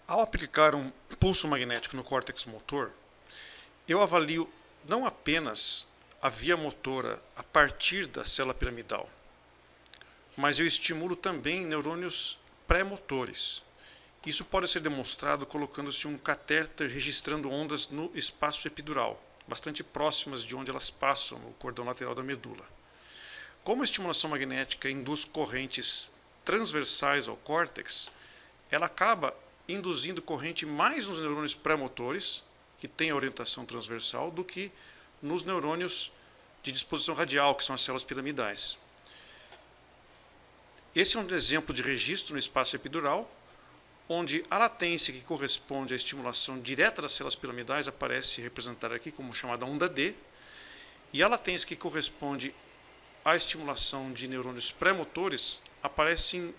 Ao aplicar um pulso magnético no córtex motor, eu avalio não apenas a via motora a partir da célula piramidal, mas eu estimulo também neurônios pré-motores. Isso pode ser demonstrado colocando-se um catéter registrando ondas no espaço epidural, bastante próximas de onde elas passam no cordão lateral da medula. Como a estimulação magnética induz correntes transversais ao córtex, ela acaba induzindo corrente mais nos neurônios pré-motores, que têm a orientação transversal, do que nos neurônios de disposição radial, que são as células piramidais. Esse é um exemplo de registro no espaço epidural, onde a latência que corresponde à estimulação direta das células piramidais aparece representada aqui como chamada onda D, e a latência que corresponde à estimulação de neurônios pré-motores aparece em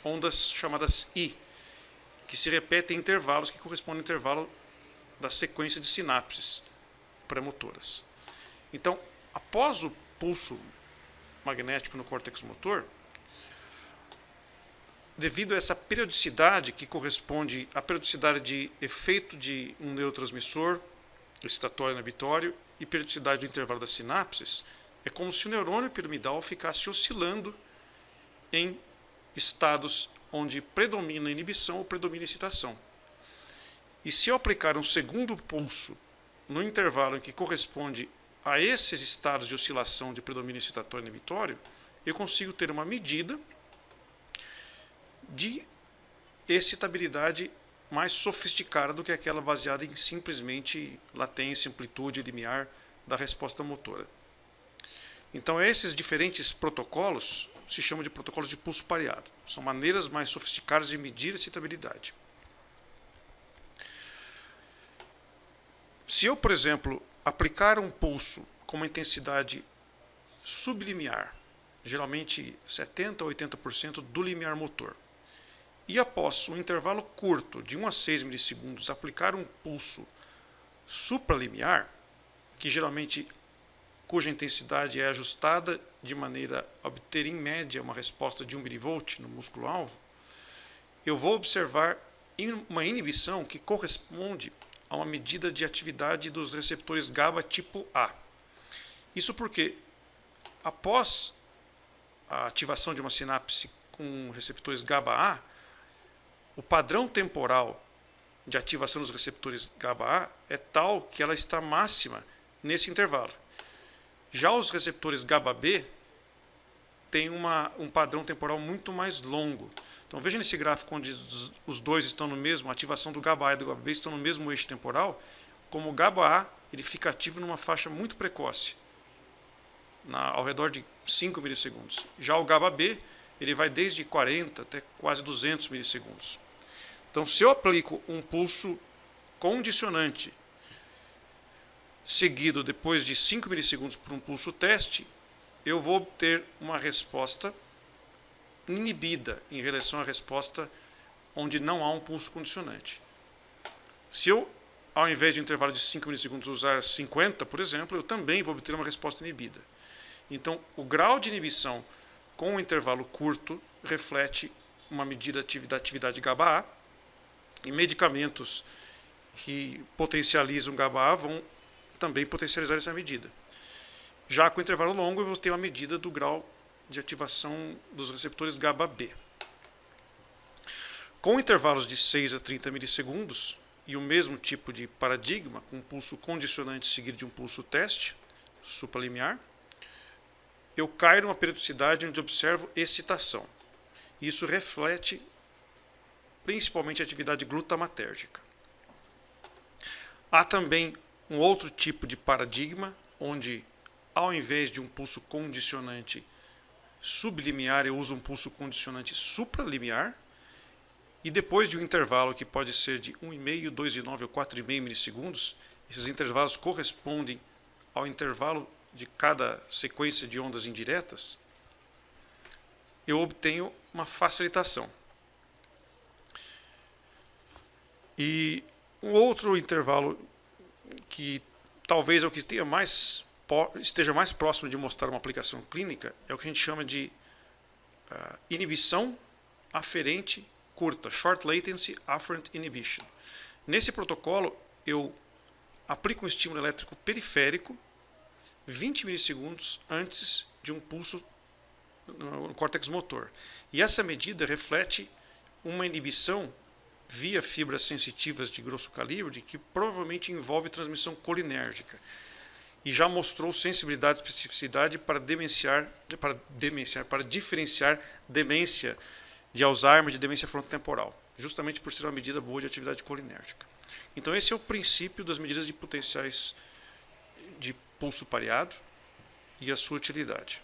ondas chamadas I, que se repetem em intervalos que correspondem ao intervalo da sequência de sinapses pré-motoras. Então, após o pulso magnético no córtex motor, devido a essa periodicidade que corresponde à periodicidade de efeito de um neurotransmissor, excitatório e inibitório, e periodicidade do intervalo das sinapses, é como se o neurônio piramidal ficasse oscilando em estados onde predomina a inibição ou predomina a excitação. E se eu aplicar um segundo pulso no intervalo em que corresponde a esses estados de oscilação de predomínio excitatório e inibitório, eu consigo ter uma medida de excitabilidade mais sofisticada do que aquela baseada em simplesmente latência, amplitude e limiar da resposta motora. Então, esses diferentes protocolos se chamam de protocolos de pulso pareado. São maneiras mais sofisticadas de medir a excitabilidade. Se eu, por exemplo, aplicar um pulso com uma intensidade sublimiar, geralmente 70% a 80% do limiar motor, e após um intervalo curto, de 1 a 6 milissegundos, aplicar um pulso supralimiar, que geralmente cuja intensidade é ajustada de maneira a obter em média uma resposta de 1 mV no músculo-alvo, eu vou observar uma inibição que corresponde a uma medida de atividade dos receptores GABA tipo A. Isso porque, após a ativação de uma sinapse com receptores GABA-A, o padrão temporal de ativação dos receptores GABA-A é tal que ela está máxima nesse intervalo. Já os receptores GABA-B têm um padrão temporal muito mais longo. Então veja nesse gráfico onde os dois estão no mesmo, a ativação do GABA-A e do GABA-B estão no mesmo eixo temporal, como o GABA-A ele fica ativo numa faixa muito precoce, ao redor de 5 milissegundos. Já o GABA-B ele vai desde 40 até quase 200 milissegundos. Então, se eu aplico um pulso condicionante seguido depois de 5 milissegundos por um pulso teste, eu vou obter uma resposta inibida em relação à resposta onde não há um pulso condicionante. Se eu, ao invés de um intervalo de 5 milissegundos, usar 50, por exemplo, eu também vou obter uma resposta inibida. Então, o grau de inibição com um intervalo curto reflete uma medida da atividade GABA-A, e medicamentos que potencializam GABA-A vão também potencializar essa medida. Já com intervalo longo, eu vou ter uma medida do grau de ativação dos receptores GABA-B. Com intervalos de 6 a 30 milissegundos e o mesmo tipo de paradigma, com um pulso condicionante seguido de um pulso teste, supralimiar, eu caio numa periodicidade onde observo excitação. Isso reflete principalmente a atividade glutamatérgica. Há também um outro tipo de paradigma, onde, ao invés de um pulso condicionante sublimiar, eu uso um pulso condicionante supralimiar, e depois de um intervalo que pode ser de 1,5, 2,9 ou 4,5 milissegundos, esses intervalos correspondem ao intervalo de cada sequência de ondas indiretas, eu obtenho uma facilitação. E um outro intervalo que talvez é o que esteja mais próximo de mostrar uma aplicação clínica é o que a gente chama de inibição aferente curta, Short Latency Afferent Inhibition. Nesse protocolo, eu aplico um estímulo elétrico periférico 20 milissegundos antes de um pulso no córtex motor. E essa medida reflete uma inibição via fibras sensitivas de grosso calibre que provavelmente envolve transmissão colinérgica. E já mostrou sensibilidade e especificidade para diferenciar demência de Alzheimer de demência frontotemporal, justamente por ser uma medida boa de atividade colinérgica. Então esse é o princípio das medidas de potenciais de pulso pareado e a sua utilidade.